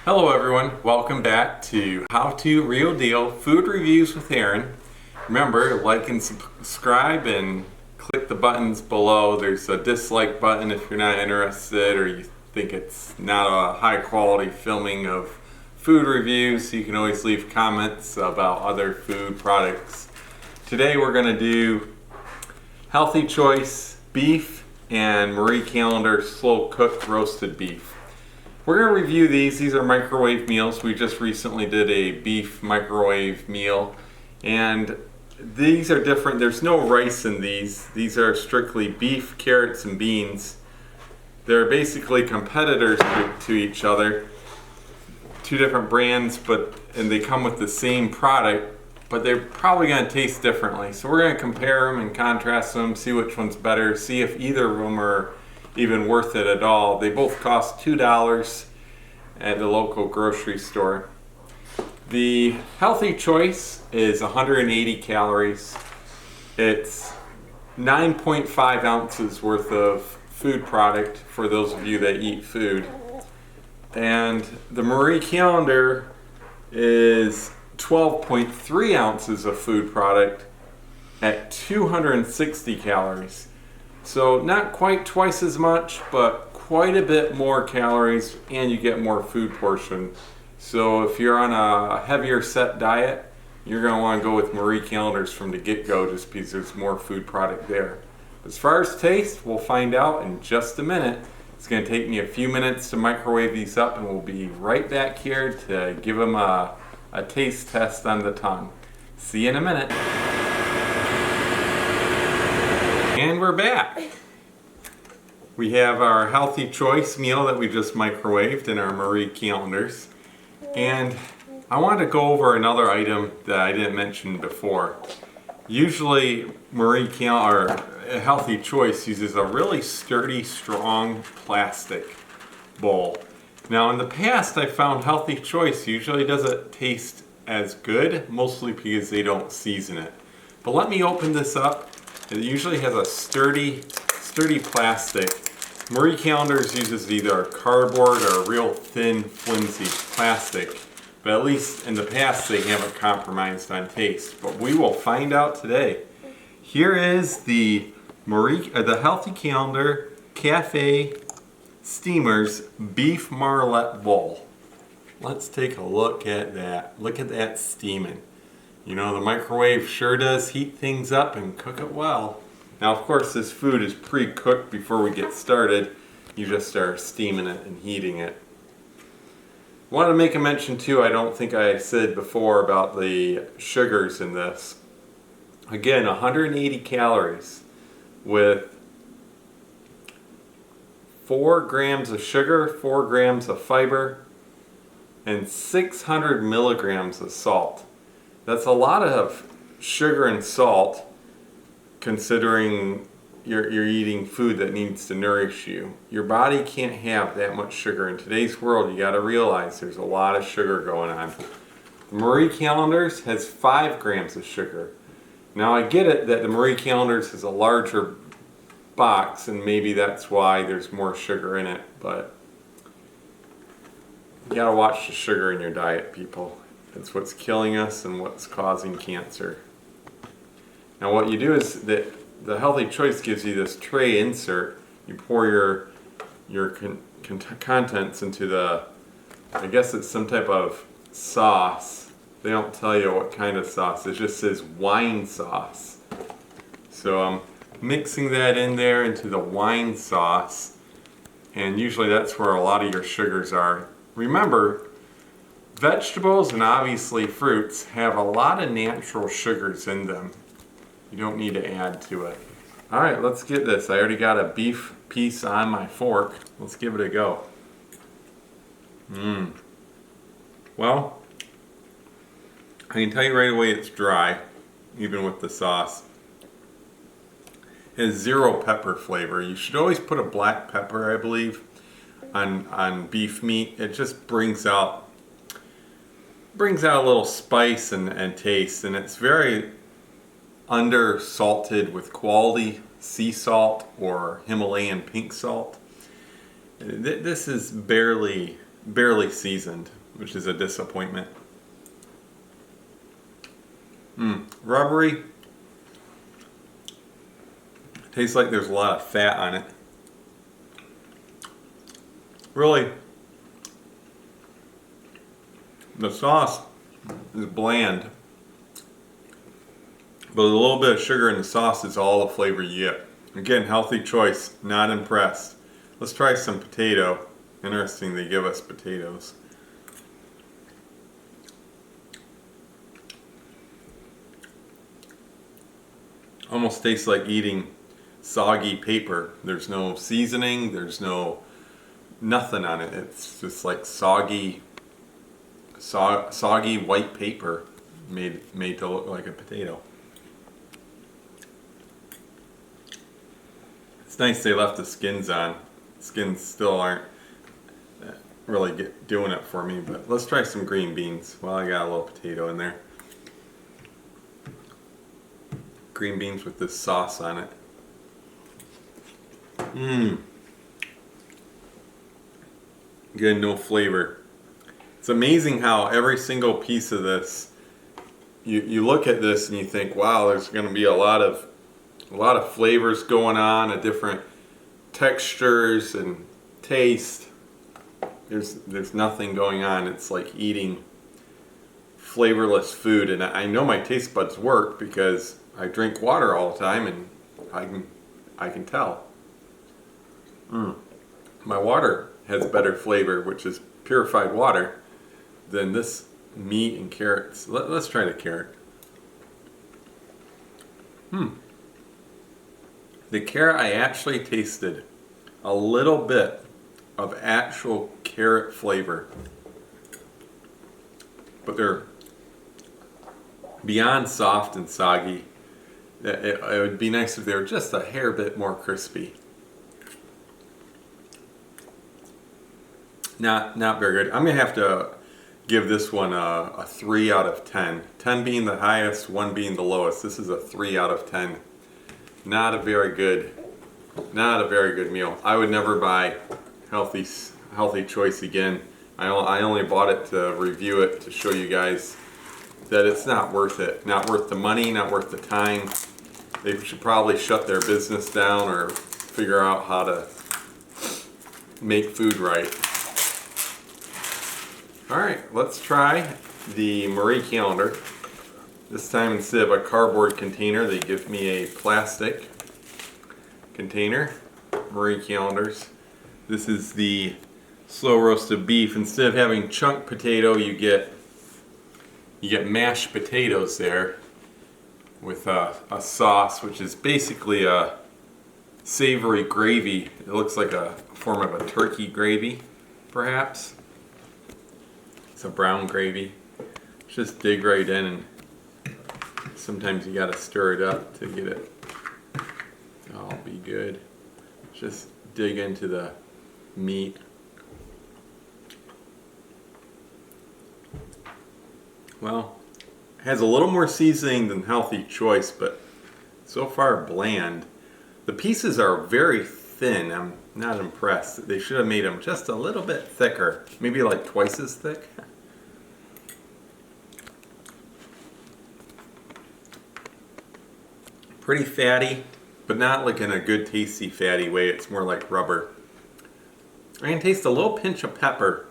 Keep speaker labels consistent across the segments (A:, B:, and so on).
A: Hello everyone, welcome back to How To Real Deal Food Reviews with Aaron. Remember, like and subscribe and click the buttons below. There's a dislike button if you're not interested or you think it's not a high quality filming of food reviews. You can always leave comments about other food products. Today we're going to do Healthy Choice beef and Marie Callender slow cooked roasted beef. We're going to review these. These are microwave meals. We just recently did a beef microwave meal, and these are different. There's no rice in these. These are strictly beef, carrots, and beans. They're basically competitors to each other. Two different brands, and they come with the same product, but they're probably going to taste differently. So we're going to compare them and contrast them, see which one's better, see if either of them are even worth it at all. They both cost $2 at the local grocery store. The Healthy Choice is 180 calories. It's 9.5 ounces worth of food product for those of you that eat food. And the Marie Callender is 12.3 ounces of food product at 260 calories. So not quite twice as much, but quite a bit more calories, and you get more food portion. So if you're on a heavier set diet, you're going to want to go with Marie Callender's from the get-go just because there's more food product there. As far as taste, we'll find out in just a minute. It's going to take me a few minutes to microwave these up, and we'll be right back here to give them a taste test on the tongue. See you in a minute. And we're back. We have our Healthy Choice meal that we just microwaved in our Marie Callender's. And I want to go over another item that I didn't mention before. Usually Marie Callender, or Healthy Choice, uses a really sturdy, strong plastic bowl. Now in the past I found Healthy Choice usually doesn't taste as good, mostly because they don't season it. But let me open this up. It usually has a sturdy plastic. Marie Callender's uses either a cardboard or a real thin, flimsy plastic. But at least in the past they haven't compromised on taste. But we will find out today. Here is the Healthy Callender Cafe Steamers Beef Marlette Bowl. Let's take a look at that. Look at that steaming. You know, the microwave sure does heat things up and cook it well. Now, of course, this food is pre-cooked before we get started. You just start steaming it and heating it. I wanted to make a mention too, I don't think I said before, about the sugars in this. Again, 180 calories with 4 grams of sugar, 4 grams of fiber, and 600 milligrams of salt. That's a lot of sugar and salt, considering you're eating food that needs to nourish you. Your body can't have that much sugar. In today's world, you got to realize there's a lot of sugar going on. Marie Callender's has 5 grams of sugar. Now I get it that the Marie Callender's is a larger box, and maybe that's why there's more sugar in it, but you got to watch the sugar in your diet, people. It's what's killing us and what's causing cancer. Now what you do is that the Healthy Choice gives you this tray insert. You pour your contents into the, I guess it's some type of sauce. They don't tell you what kind of sauce. It just says wine sauce. So I'm mixing that in there into the wine sauce. And usually that's where a lot of your sugars are. Remember, vegetables and obviously fruits have a lot of natural sugars in them. You don't need to add to it. Alright, let's get this. I already got a beef piece on my fork. Let's give it a go. Well, I can tell you right away it's dry, even with the sauce. It has 0 pepper flavor. You should always put a black pepper, I believe, on beef meat. It just brings out a little spice and taste, and it's very under salted with quality sea salt or Himalayan pink salt. This is barely barely seasoned, which is a disappointment. Rubbery. Tastes like there's a lot of fat on it. Really, the sauce is bland, but a little bit of sugar in the sauce is all the flavor you get. Again, healthy choice, not impressed. Let's try some potato. Interesting they give us potatoes. Almost tastes like eating soggy paper. There's no seasoning, there's nothing on it. It's just like soggy white paper made to look like a potato. It's nice they left the skins on. Skins still aren't really doing it for me, but let's try some green beans. Well, I got a little potato in there. Green beans with this sauce on it. Again, no flavor. It's amazing how every single piece of this, you look at this and you think, wow, there's going to be a lot of flavors going on, a different textures and taste. There's nothing going on. It's like eating flavorless food, and I know my taste buds work because I drink water all the time, and I can tell. My water has better flavor, which is purified water, than this meat and carrots. Let's try the carrot. The carrot, I actually tasted a little bit of actual carrot flavor, but they're beyond soft and soggy. It would be nice if they were just a hair bit more crispy. Not very good. I'm gonna have to give this one a 3 out of 10. 10 being the highest, 1 being the lowest. This is a 3 out of 10. Not a very good meal. I would never buy Healthy Choice again. I only bought it to review it, to show you guys that it's not worth it. Not worth the money, not worth the time. They should probably shut their business down or figure out how to make food right. Alright, let's try the Marie Callender. This time, instead of a cardboard container, they give me a plastic container. Marie Callender's. This is the slow roasted beef. Instead of having chunk potato, you get mashed potatoes there with a sauce, which is basically a savory gravy. It looks like a form of a turkey gravy, perhaps. It's a brown gravy. Just dig right in, and sometimes you gotta stir it up to get it all be good. Just dig into the meat. Well, it has a little more seasoning than Healthy Choice, but so far bland. The pieces are very thin. I'm not impressed. They should have made them just a little bit thicker. Maybe like twice as thick. Pretty fatty, but not like in a good tasty fatty way. It's more like rubber. I can taste a little pinch of pepper,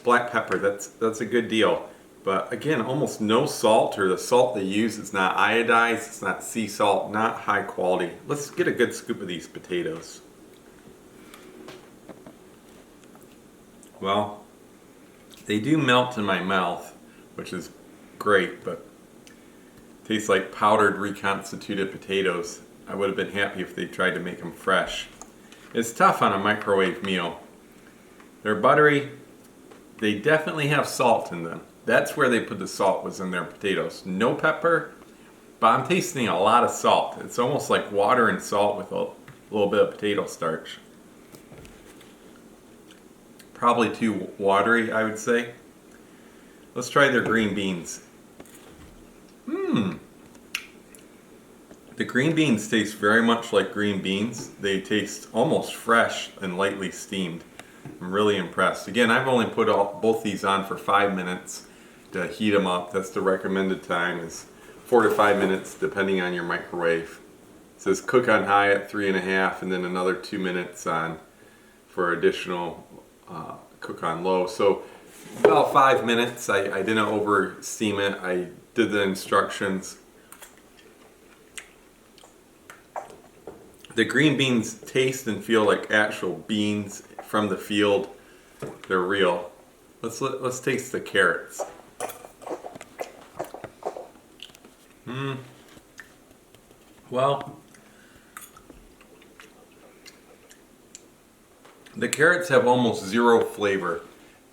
A: black pepper. That's a good deal. But again, almost no salt, or the salt they use is not iodized. It's not sea salt, not high quality. Let's get a good scoop of these potatoes. Well, they do melt in my mouth, which is great, but tastes like powdered reconstituted potatoes. I would have been happy if they tried to make them fresh. It's tough on a microwave meal. They're buttery. They definitely have salt in them. That's where they put the salt, was in their potatoes. No pepper, but I'm tasting a lot of salt. It's almost like water and salt with a little bit of potato starch. Probably too watery, I would say. Let's try their green beans. The green beans taste very much like green beans. They taste almost fresh and lightly steamed. I'm really impressed. Again, I've only put both these on for 5 minutes to heat them up. That's the recommended time, is 4 to 5 minutes depending on your microwave. It says cook on high at 3.5 and then another 2 minutes on for additional cook on low. So about 5 minutes. I didn't over steam it. I did the instructions. The green beans taste and feel like actual beans from the field. They're real. Let's taste the carrots. Well, the carrots have almost zero flavor.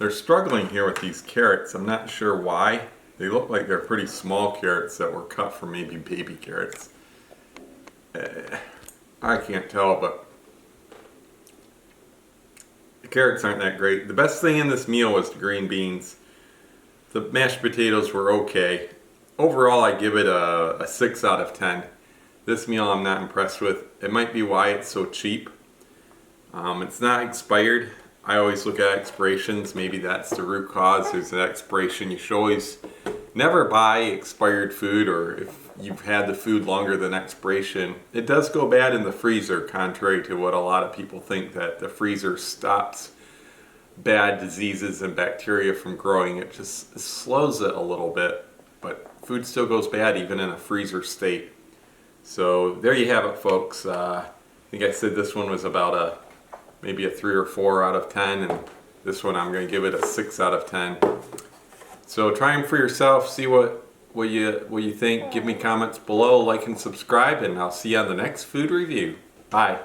A: They're struggling here with these carrots. I'm not sure why. They look like they're pretty small carrots that were cut from maybe baby carrots. I can't tell, but the carrots aren't that great. The best thing in this meal was the green beans. The mashed potatoes were okay. Overall, I give it a 6 out of 10. This meal I'm not impressed with. It might be why it's so cheap. It's not expired. I always look at expirations. Maybe that's the root cause. There's an expiration. You should always never buy expired food, or if you've had the food longer than expiration. It does go bad in the freezer, contrary to what a lot of people think, that the freezer stops bad diseases and bacteria from growing. It just slows it a little bit, but food still goes bad even in a freezer state. So there you have it, folks. I think I said this one was about maybe a 3 or 4 out of 10, and this one I'm going to give it a 6 out of 10. So try them for yourself, see what you think. Give me comments below, like and subscribe, and I'll see you on the next food review. Bye.